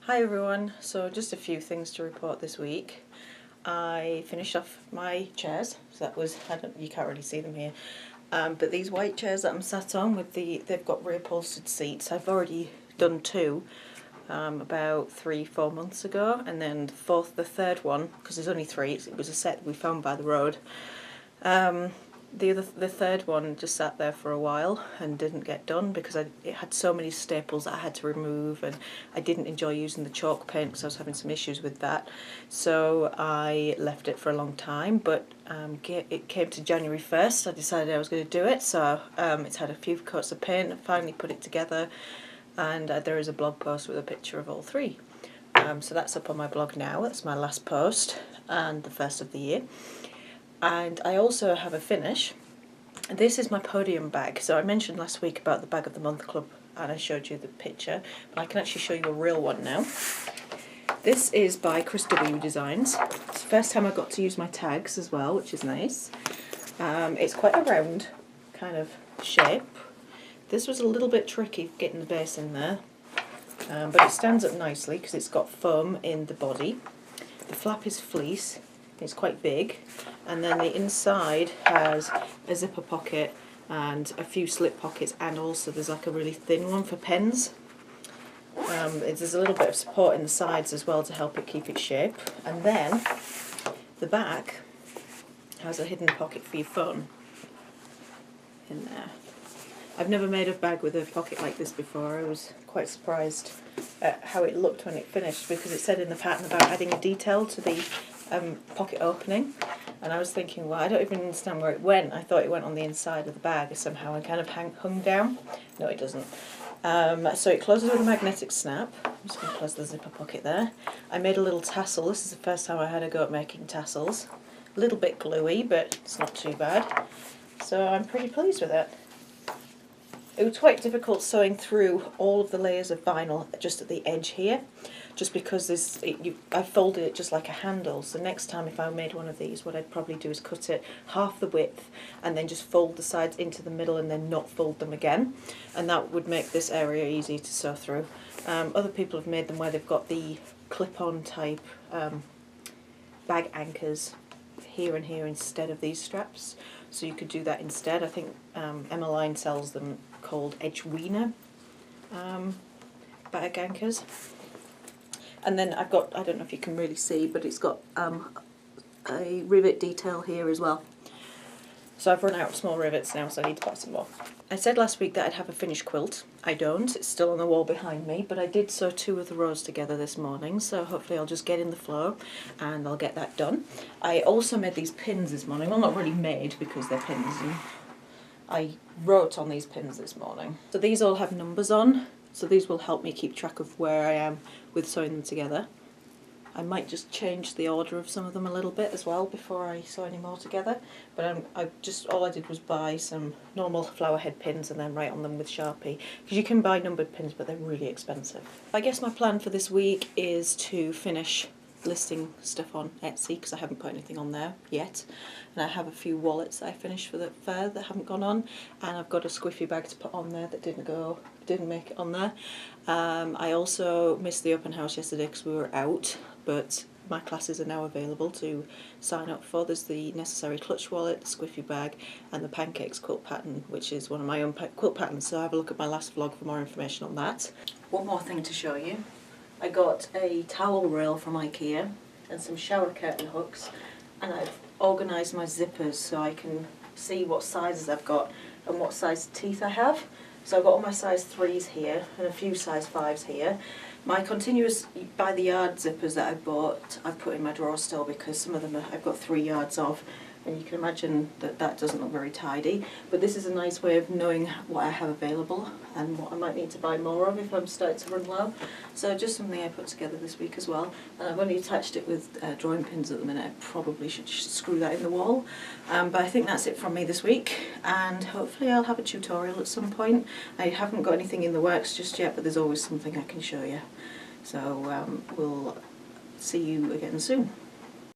Hi everyone, so just a few things to report this week. I finished off my chairs, so that was, you can't really see them here, but these white chairs that I'm sat on with they've got reupholstered seats. I've already done two about 3-4 months ago, and then the third one, because there's only three, it was a set that we found by the road. The third one just sat there for a while and didn't get done because it had so many staples that I had to remove, and I didn't enjoy using the chalk paint because I was having some issues with that. So I left it for a long time, but it came to January 1st. I decided I was going to do it, so it's had a few coats of paint. I finally put it together, and there is a blog post with a picture of all three. So that's up on my blog now. That's my last post and the first of the year. And I also have a finish. This is my Podium bag. So I mentioned last week about the Bag of the Month Club and I showed you the picture, but I can actually show you a real one now. This is by Chris W Designs. It's the first time I got to use my tags as well, which is nice. It's quite a round kind of shape. This was a little bit tricky getting the base in there, but it stands up nicely because it's got foam in the body. The flap is fleece. It's quite big, and then the inside has a zipper pocket and a few slip pockets, and also there's like a really thin one for pens. There's a little bit of support in the sides as well to help it keep its shape, and then the back has a hidden pocket for your phone in there. I've never made a bag with a pocket like this before. I was quite surprised at how it looked when it finished, because it said in the pattern about adding a detail to the pocket opening, and I was thinking, well, I don't even understand where it went. I thought it went on the inside of the bag somehow and kind of hung down. No, it doesn't. So it closes with a magnetic snap. I'm just going to close the zipper pocket there. I made a little tassel. This is the first time I had a go at making tassels. A little bit gluey, but it's not too bad. So I'm pretty pleased with it. It was quite difficult sewing through all of the layers of vinyl just at the edge here, just because I folded it just like a handle. So next time if I made one of these, what I'd probably do is cut it half the width and then just fold the sides into the middle and then not fold them again, and that would make this area easy to sew through. Other people have made them where they've got the clip-on type bag anchors here and here instead of these straps, so you could do that instead. I think Emmeline sells them called Edgewiener bag anchors. And then I've got, I don't know if you can really see, but it's got a rivet detail here as well. So I've run out of small rivets now, so I need to buy some more. I said last week that I'd have a finished quilt. I don't, it's still on the wall behind me, but I did sew two of the rows together this morning, so hopefully I'll just get in the flow and I'll get that done. I also made these pins this morning. Well, not really made because they're pins, and I wrote on these pins this morning. So these all have numbers on, so these will help me keep track of where I am with sewing them together. I might just change the order of some of them a little bit as well before I sew any more together, but all I did was buy some normal flower head pins and then write on them with Sharpie, because you can buy numbered pins but they're really expensive. I guess my plan for this week is to finish listing stuff on Etsy, because I haven't put anything on there yet, and I have a few wallets that I finished for the fair that haven't gone on, and I've got a squiffy bag to put on there that didn't make it on there. I also missed the open house yesterday because we were out, but my classes are now available to sign up for. There's the Necessary clutch wallet, the squiffy bag, and the pancakes quilt pattern, which is one of my own quilt patterns, so have a look at my last vlog for more information on that. One more thing to show you. I got a towel rail from IKEA and some shower curtain hooks, and I've organised my zippers so I can see what sizes I've got and what size teeth I have. So I've got all my size 3s here and a few size 5s here. My continuous by the yard zippers that I bought, I've put in my drawer still because some of them I've got 3 yards of, and you can imagine that that doesn't look very tidy. But this is a nice way of knowing what I have available and what I might need to buy more of if I'm starting to run low. So just something I put together this week as well. And I've only attached it with drawing pins at the minute. I probably should screw that in the wall. But I think that's it from me this week, and hopefully I'll have a tutorial at some point. I haven't got anything in the works just yet, but there's always something I can show you. So we'll see you again soon.